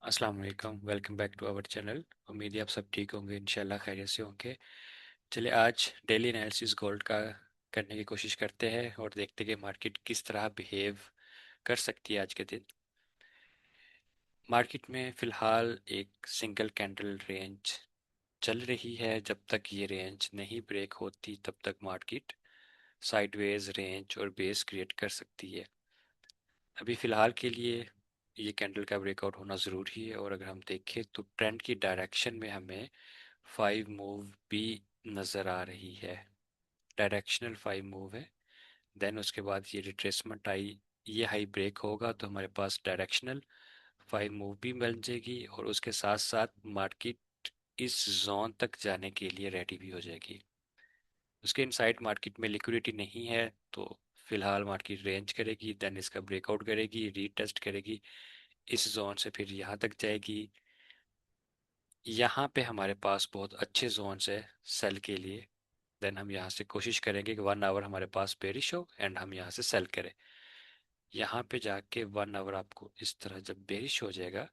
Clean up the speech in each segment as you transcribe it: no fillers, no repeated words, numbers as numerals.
अस्सलाम वालेकुम। Welcome back to our channel. उम्मीद है आप सब ठीक होंगे, इंशाल्लाह खैरियत से होंगे। चलिए आज डेली एनालिसिस गोल्ड का करने की कोशिश करते हैं और देखते हैं कि मार्केट किस तरह बिहेव कर सकती है आज के दिन। मार्केट में फ़िलहाल एक सिंगल कैंडल रेंज चल रही है। जब तक ये रेंज नहीं ब्रेक होती तब तक मार्केट साइडवेज रेंज और बेस क्रिएट कर सकती है। अभी फ़िलहाल के लिए ये कैंडल का ब्रेकआउट होना ज़रूरी है, और अगर हम देखें तो ट्रेंड की डायरेक्शन में हमें 5 मूव भी नज़र आ रही है। डायरेक्शनल 5 मूव है। देन उसके बाद ये रिट्रेसमेंट आई, ये हाई ब्रेक होगा तो हमारे पास डायरेक्शनल 5 मूव भी बन जाएगी, और उसके साथ साथ मार्केट इस जोन तक जाने के लिए रेडी भी हो जाएगी। उसके इनसाइड मार्केट में लिक्विडिटी नहीं है, तो फिलहाल मार्केट रेंज करेगी, देन इसका ब्रेकआउट करेगी, रीटेस्ट करेगी, इस जोन से फिर यहाँ तक जाएगी। यहाँ पे हमारे पास बहुत अच्छे जोन्स है सेल के लिए। देन हम यहाँ से कोशिश करेंगे कि 1 आवर हमारे पास बेरिश हो एंड हम यहाँ से सेल करें। यहाँ पे जाके 1 आवर आपको इस तरह जब बेरिश हो जाएगा,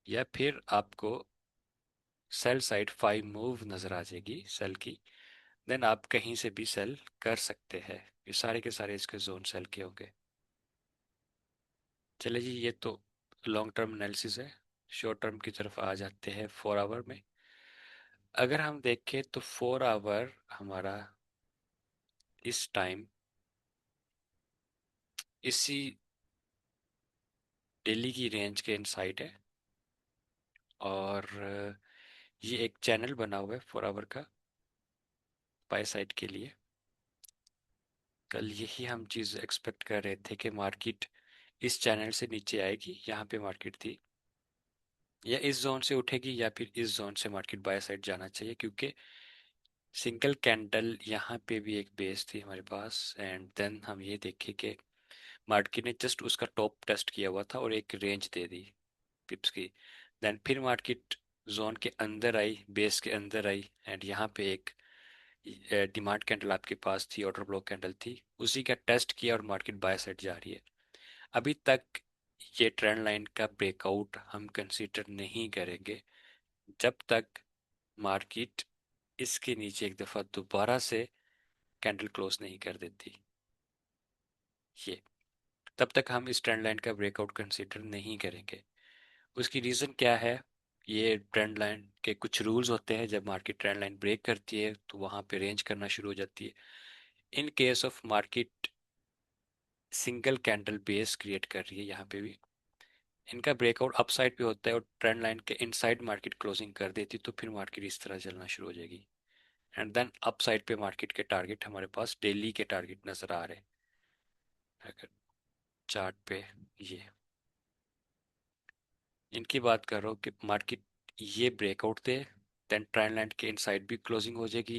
या फिर आपको सेल साइड 5 मूव नज़र आ जाएगी सेल की, देन आप कहीं से भी सेल कर सकते हैं। ये सारे के सारे इसके जोन सेल के होंगे। चलिए जी, ये तो लॉन्ग टर्म एनालिसिस है। शॉर्ट टर्म की तरफ आ जाते हैं 4 आवर में। अगर हम देखें तो 4 आवर हमारा इस टाइम इसी डेली की रेंज के इनसाइड है, और ये एक चैनल बना हुआ है 4 आवर का बाय साइड के लिए। कल यही हम चीज़ एक्सपेक्ट कर रहे थे कि मार्केट इस चैनल से नीचे आएगी, यहाँ पे मार्केट थी, या इस जोन से उठेगी, या फिर इस जोन से मार्केट बाय साइड जाना चाहिए, क्योंकि सिंगल कैंडल यहाँ पे भी एक बेस थी हमारे पास। एंड देन हम ये देखे कि मार्केट ने जस्ट उसका टॉप टेस्ट किया हुआ था और एक रेंज दे दी पिप्स की। देन फिर मार्केट जोन के अंदर आई, बेस के अंदर आई, एंड यहाँ पे एक डिमांड कैंडल आपके पास थी, ऑर्डर ब्लॉक कैंडल थी, उसी का टेस्ट किया और मार्केट बाय साइड जा रही है। अभी तक ये ट्रेंड लाइन का ब्रेकआउट हम कंसीडर नहीं करेंगे जब तक मार्केट इसके नीचे एक दफ़ा दोबारा से कैंडल क्लोज नहीं कर देती। ये तब तक हम इस ट्रेंड लाइन का ब्रेकआउट कंसीडर नहीं करेंगे। उसकी रीज़न क्या है? ये ट्रेंड लाइन के कुछ रूल्स होते हैं। जब मार्केट ट्रेंड लाइन ब्रेक करती है तो वहाँ पे रेंज करना शुरू हो जाती है। In case of market single candle base create कर रही है, यहाँ पे भी इनका ब्रेकआउट अपसाइड पे होता है और ट्रेंड लाइन के इनसाइड मार्केट क्लोजिंग कर देती, तो फिर मार्केट इस तरह चलना शुरू हो जाएगी। एंड देन अपसाइड पे मार्केट के टारगेट हमारे पास डेली के टारगेट नज़र आ रहे हैं। अगर चार्ट पे ये इनकी बात कर रहा हूँ कि मार्केट ये ब्रेकआउट दे, देन ट्रेंड लाइन के इनसाइड भी क्लोजिंग हो जाएगी,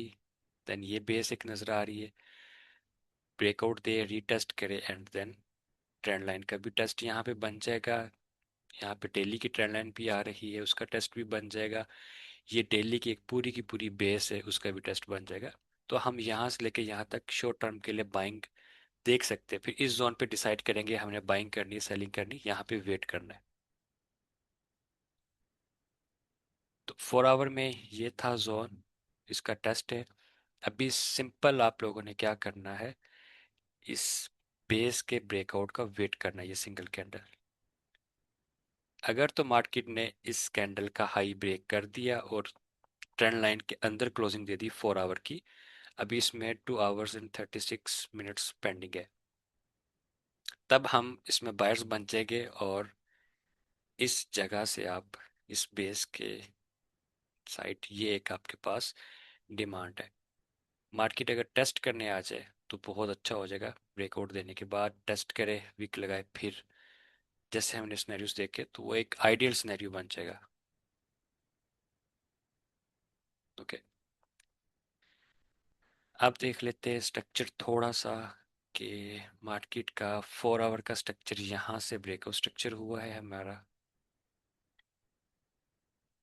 देन ये बेस एक नज़र आ रही है, ब्रेकआउट दे, रीटेस्ट करे, एंड देन ट्रेंड लाइन का भी टेस्ट यहाँ पे बन जाएगा। यहाँ पे डेली की ट्रेंड लाइन भी आ रही है, उसका टेस्ट भी बन जाएगा। ये डेली की एक पूरी की पूरी बेस है, उसका भी टेस्ट बन जाएगा। तो हम यहाँ से लेके यहाँ तक शॉर्ट टर्म के लिए बाइंग देख सकते हैं। फिर इस जोन पे डिसाइड करेंगे हमने बाइंग करनी है, सेलिंग करनी है, यहाँ पे वेट करना है। तो 4 आवर में ये था जोन, इसका टेस्ट है। अभी सिंपल आप लोगों ने क्या करना है, इस बेस के ब्रेकआउट का वेट करना है, ये सिंगल कैंडल। अगर तो मार्केट ने इस कैंडल का हाई ब्रेक कर दिया और ट्रेंड लाइन के अंदर क्लोजिंग दे दी 4 आवर की, अभी इसमें 2 आवर्स एंड 36 मिनट्स पेंडिंग है, तब हम इसमें बायर्स बन जाएंगे, और इस जगह से आप इस बेस के साइड ये एक आपके पास डिमांड है। मार्केट अगर टेस्ट करने आ जाए तो बहुत अच्छा हो जाएगा। ब्रेकआउट देने के बाद टेस्ट करे, वीक लगाए, फिर जैसे हमने सिनेरियोस देखे तो वो एक आइडियल सिनेरियो बन जाएगा। ओके, अब देख लेते हैं स्ट्रक्चर थोड़ा सा, कि मार्केट का 4 आवर का स्ट्रक्चर यहाँ से ब्रेकआउट स्ट्रक्चर हुआ है हमारा,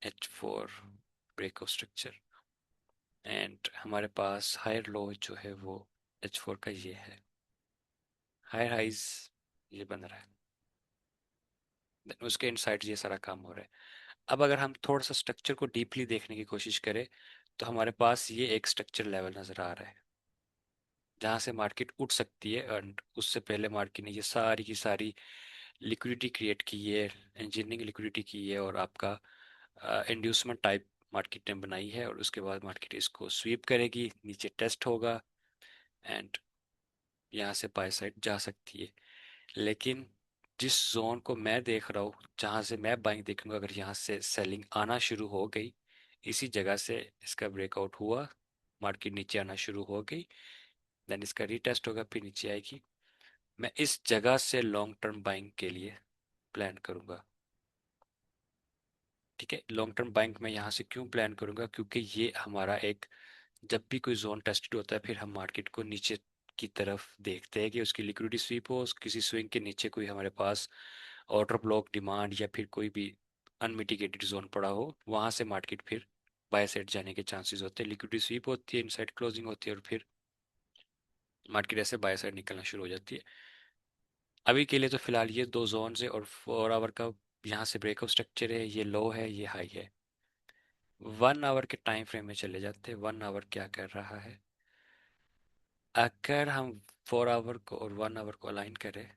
H4 ब्रेकआउट स्ट्रक्चर, एंड हमारे पास हायर लो जो है वो H4 का ये है, हायर हाइज ये बन रहा है। then उसके इनसाइड ये सारा काम हो रहा है। अब अगर हम थोड़ा सा स्ट्रक्चर को डीपली देखने की कोशिश करें, तो हमारे पास ये एक स्ट्रक्चर लेवल नज़र आ रहा है जहाँ से मार्केट उठ सकती है, एंड उससे पहले मार्केट ने ये सारी की सारी लिक्विडिटी क्रिएट की है, इंजीनियरिंग लिक्विडिटी की है, और आपका इंड्यूसमेंट टाइप मार्केट ने बनाई है, और उसके बाद मार्केट इसको स्वीप करेगी, नीचे टेस्ट होगा, एंड यहाँ से बाय साइड जा सकती है। लेकिन जिस जोन को मैं देख रहा हूँ, जहाँ से मैं बाइंग देखूंगा, अगर यहाँ से सेलिंग आना शुरू हो गई, इसी जगह से इसका ब्रेकआउट हुआ, मार्केट नीचे आना शुरू हो गई, देन इसका रीटेस्ट होगा, फिर नीचे आएगी, मैं इस जगह से लॉन्ग टर्म बाइंग के लिए प्लान करूंगा। ठीक है, लॉन्ग टर्म बाइंग में यहाँ से क्यों प्लान करूंगा, क्योंकि ये हमारा एक, जब भी कोई जोन टेस्टेड होता है, फिर हम मार्केट को नीचे की तरफ देखते हैं कि उसकी लिक्विडिटी स्वीप हो, किसी स्विंग के नीचे कोई हमारे पास ऑर्डर ब्लॉक डिमांड या फिर कोई भी अनमिटिगेटेड जोन पड़ा हो, वहां से मार्केट फिर बाय साइड जाने के चांसेस होते हैं, लिक्विडिटी स्वीप होती है, इनसाइड क्लोजिंग होती है, और फिर मार्केट ऐसे बाय साइड निकलना शुरू हो जाती है। अभी के लिए तो फिलहाल ये दो जोन है, और 4 आवर का यहाँ से ब्रेकआउट स्ट्रक्चर है, ये लो है, ये हाई है। 1 आवर के टाइम फ्रेम में चले जाते हैं, 1 आवर क्या कर रहा है। अगर हम 4 आवर को और 1 आवर को अलाइन करें,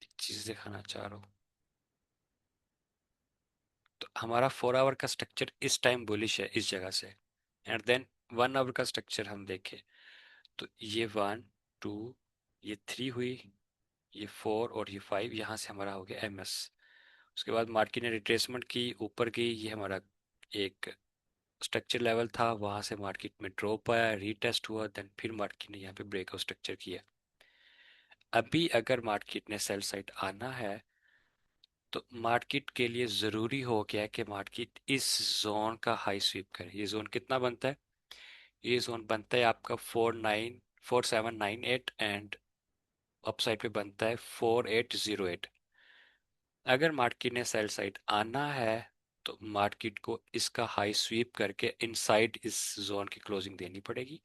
एक चीज दिखाना चाह रहा हूँ, तो हमारा 4 आवर का स्ट्रक्चर इस टाइम बुलिश है इस जगह से, एंड देन 1 आवर का स्ट्रक्चर हम देखें, तो ये 1 2, ये 3 हुई, ये 4 और ये 5, यहाँ से हमारा हो गया MS। उसके बाद मार्केट ने रिट्रेसमेंट की, ऊपर गई, ये हमारा एक स्ट्रक्चर लेवल था, वहां से मार्केट में ड्रॉप आया, रीटेस्ट हुआ, देन फिर मार्केट ने यहाँ पे ब्रेकआउट स्ट्रक्चर किया। अभी अगर मार्केट ने सेल साइड आना है, तो मार्केट के लिए ज़रूरी हो गया है कि मार्केट इस जोन का हाई स्वीप करे। ये जोन कितना बनता है, ये जोन बनता है आपका 4798, एंड अपसाइड पे बनता है 4808। अगर मार्केट ने सेल साइड आना है, तो मार्केट को इसका हाई स्वीप करके इनसाइड इस जोन की क्लोजिंग देनी पड़ेगी,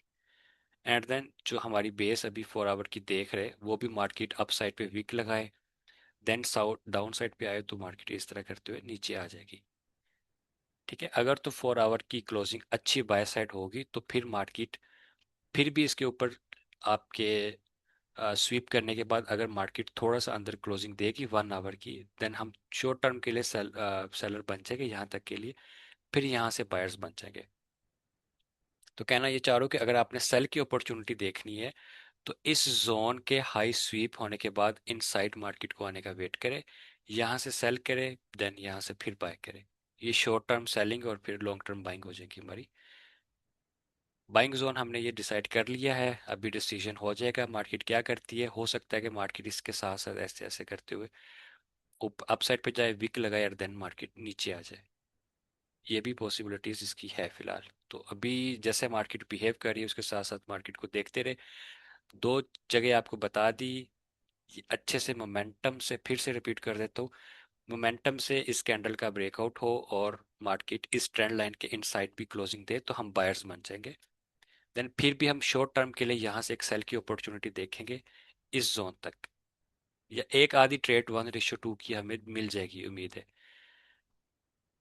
एंड देन जो हमारी बेस अभी 4 आवर की देख रहे वो भी मार्केट अप साइड पे वीक लगाए, देन साउथ डाउन साइड पे आए, तो मार्केट इस तरह करते हुए नीचे आ जाएगी। ठीक है, अगर तो 4 आवर की क्लोजिंग अच्छी बाय साइड होगी, तो फिर मार्केट फिर भी इसके ऊपर आपके स्वीप करने के बाद अगर मार्केट थोड़ा सा अंदर क्लोजिंग देगी 1 आवर की, देन हम शॉर्ट टर्म के लिए सेलर बन जाएंगे यहाँ तक के लिए, फिर यहाँ से बायर्स बन जाएंगे। तो कहना ये चाह रहा हूँ कि अगर आपने सेल की अपॉर्चुनिटी देखनी है, तो इस जोन के हाई स्वीप होने के बाद इनसाइड मार्केट को आने का वेट करें, यहाँ से सेल करें, देन यहाँ से फिर बाय करें। ये शॉर्ट टर्म सेलिंग और फिर लॉन्ग टर्म बाइंग हो जाएगी हमारी। बाइंग जोन हमने ये डिसाइड कर लिया है, अभी डिसीजन हो जाएगा मार्केट क्या करती है। हो सकता है कि मार्केट इसके साथ साथ ऐसे ऐसे करते हुए अपसाइड पे जाए, विक लगाए, और देन मार्केट नीचे आ जाए। ये भी पॉसिबिलिटीज इसकी है फिलहाल। तो अभी जैसे मार्केट बिहेव कर रही है, उसके साथ साथ मार्केट को देखते रहे। दो जगह आपको बता दी, ये अच्छे से मोमेंटम से फिर से रिपीट कर देता हूँ। मोमेंटम से इस कैंडल का ब्रेकआउट हो और मार्केट इस ट्रेंड लाइन के इनसाइड भी क्लोजिंग दे, तो हम बायर्स बन जाएंगे। देन फिर भी हम शॉर्ट टर्म के लिए यहाँ से एक सेल की अपॉर्चुनिटी देखेंगे इस जोन तक, या एक आधी ट्रेड 1:2 की हमें मिल जाएगी उम्मीद है,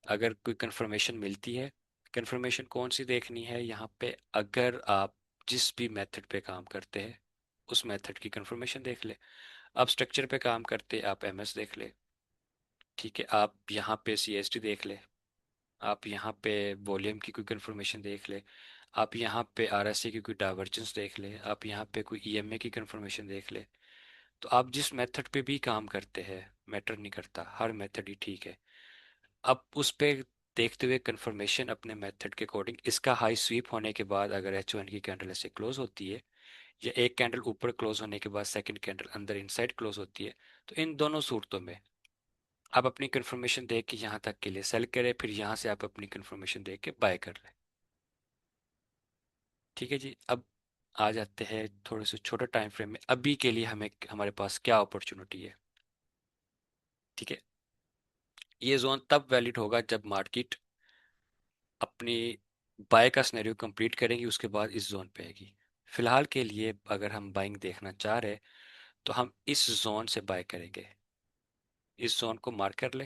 अगर कोई कंफर्मेशन मिलती है। कंफर्मेशन कौन सी देखनी है यहाँ पे, अगर आप जिस भी मेथड पे काम करते हैं उस मेथड की कंफर्मेशन देख ले। आप स्ट्रक्चर पे काम करते आप MS देख ले, ठीक है, आप यहाँ पे CST देख ले, आप यहाँ पे वॉल्यूम की कोई कंफर्मेशन देख ले, आप यहाँ पे RSI की कोई डाइवर्जेंस देख ले, आप यहाँ पे कोई EMA की कंफर्मेशन देख ले। तो आप जिस मेथड पे भी काम करते हैं, मैटर नहीं करता, हर मेथड ही ठीक है। अब उस पे देखते हुए कंफर्मेशन अपने मेथड के अकॉर्डिंग, इसका हाई स्वीप होने के बाद अगर H1 की कैंडल ऐसे क्लोज होती है, या एक कैंडल ऊपर क्लोज होने के बाद सेकंड कैंडल अंदर इनसाइड क्लोज होती है, तो इन दोनों सूरतों में आप अपनी कंफर्मेशन देख के यहाँ तक के लिए सेल करें, फिर यहाँ से आप अपनी कंफर्मेशन देख के बाय कर लें। ठीक है जी। अब आ जाते हैं थोड़े से छोटे टाइम फ्रेम में, अभी के लिए हमें हमारे पास क्या अपॉर्चुनिटी है। ठीक है, ये जोन तब वैलिड होगा जब मार्केट अपनी बाय का सिनेरियो कंप्लीट करेंगी, उसके बाद इस जोन पे आएगी। फिलहाल के लिए अगर हम बाइंग देखना चाह रहे हैं तो हम इस जोन से बाय करेंगे। इस जोन को मार्क कर ले,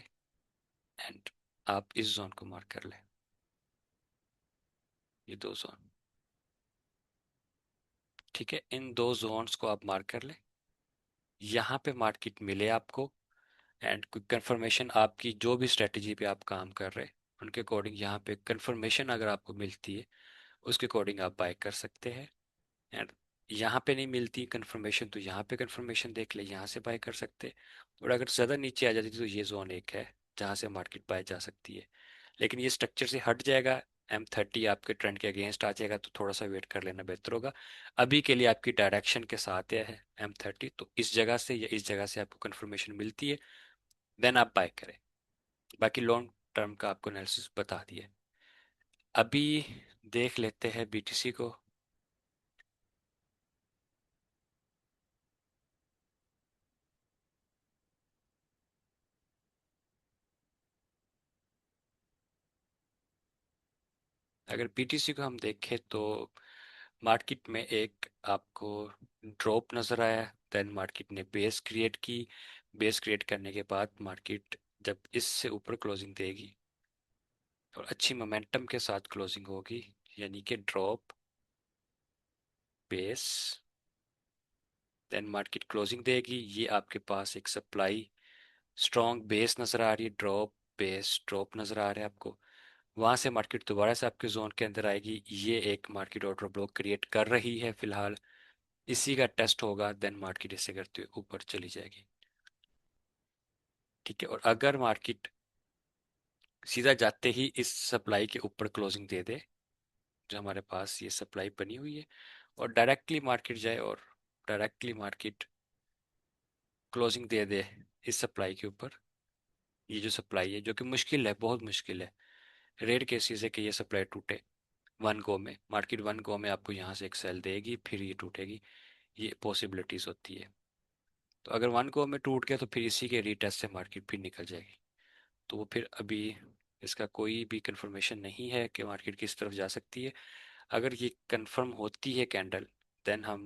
एंड आप इस जोन को मार्क कर ले। ये दो जोन, ठीक है, इन दो जोन्स को आप मार्क कर ले। यहाँ पे मार्केट मिले आपको, एंड कोई कंफर्मेशन आपकी जो भी स्ट्रेटजी पे आप काम कर रहे हैं उनके अकॉर्डिंग यहाँ पे कंफर्मेशन अगर आपको मिलती है, उसके अकॉर्डिंग आप बाय कर सकते हैं। एंड यहाँ पे नहीं मिलती कंफर्मेशन तो यहाँ पे कंफर्मेशन देख ले, यहाँ से बाय कर सकते हैं। और अगर ज़्यादा नीचे आ जाती तो ये जोन एक है जहाँ से मार्केट बाय जा सकती है। लेकिन ये स्ट्रक्चर से हट जाएगा, M30 आपके ट्रेंड के अगेंस्ट आ जाएगा, तो थोड़ा सा वेट कर लेना बेहतर होगा। अभी के लिए आपकी डायरेक्शन के साथ है M30, तो इस जगह से या इस जगह से आपको कंफर्मेशन मिलती है, देन आप बाय करें। बाकी लॉन्ग टर्म का आपको एनालिसिस बता दिया। अभी देख लेते हैं BTC को। अगर BTC को हम देखें तो मार्केट में एक आपको ड्रॉप नजर आया, देन मार्केट ने बेस क्रिएट की। बेस क्रिएट करने के बाद मार्केट जब इससे ऊपर क्लोजिंग देगी और अच्छी मोमेंटम के साथ क्लोजिंग होगी, यानी कि drop, base, then market closing देगी, ये आपके पास एक सप्लाई स्ट्रॉन्ग बेस नजर आ रही है, ड्रॉप, बेस, ड्रॉप नजर आ रहा है आपको। वहां से मार्केट दोबारा से आपके जोन के अंदर आएगी, ये एक मार्केट ऑर्डर ब्लॉक क्रिएट कर रही है फिलहाल। इसी का टेस्ट होगा, देन मार्केट इसे करते हुए ऊपर चली जाएगी। ठीक है, और अगर मार्केट सीधा जाते ही इस सप्लाई के ऊपर क्लोजिंग दे दे, जो हमारे पास ये सप्लाई बनी हुई है, और डायरेक्टली मार्केट जाए और डायरेक्टली मार्केट क्लोजिंग दे दे इस सप्लाई के ऊपर, ये जो सप्लाई है जो कि मुश्किल है, बहुत मुश्किल है, रेयर केसेस है कि ये सप्लाई टूटे वन गो में। मार्केट वन गो में आपको यहाँ से एक सेल देगी फिर ये टूटेगी, ये पॉसिबिलिटीज होती है। तो अगर वन गो में टूट गया तो फिर इसी के रीटेस्ट से मार्केट फिर निकल जाएगी। तो वो फिर अभी इसका कोई भी कंफर्मेशन नहीं है कि मार्केट किस तरफ जा सकती है। अगर ये कंफर्म होती है कैंडल, देन हम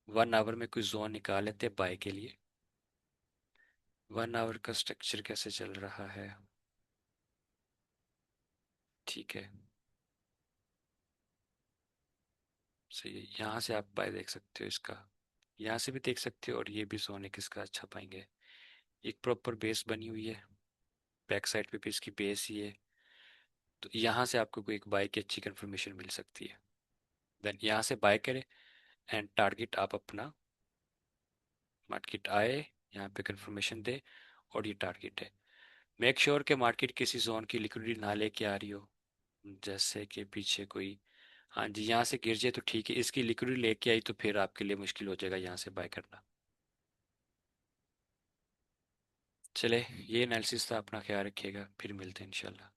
1 आवर में कोई जोन निकाल लेते हैं बाय के लिए। 1 आवर का स्ट्रक्चर कैसे चल रहा है, ठीक है, सही है, यहाँ से आप बाय देख सकते हो इसका, यहाँ से भी देख सकते हो, और ये भी जोन है किसका अच्छा पाएंगे। एक प्रॉपर बेस बनी हुई है, बैक साइड पे भी इसकी बेस ही है, तो यहाँ से आपको कोई एक बाय की अच्छी कंफर्मेशन मिल सकती है, देन यहाँ से बाय करें। एंड टारगेट आप अपना, मार्केट आए यहाँ पे कंफर्मेशन दे, और ये टारगेट है। मेक श्योर कि मार्केट किसी जोन की लिक्विडिटी ना लेके आ रही हो, जैसे कि पीछे कोई, हाँ जी, यहाँ से गिर जाए तो ठीक है, इसकी लिक्विडिटी लेके आई तो फिर आपके लिए मुश्किल हो जाएगा यहाँ से बाय करना। चले, ये एनालिसिस था, अपना ख्याल रखिएगा, फिर मिलते हैं इंशाल्लाह।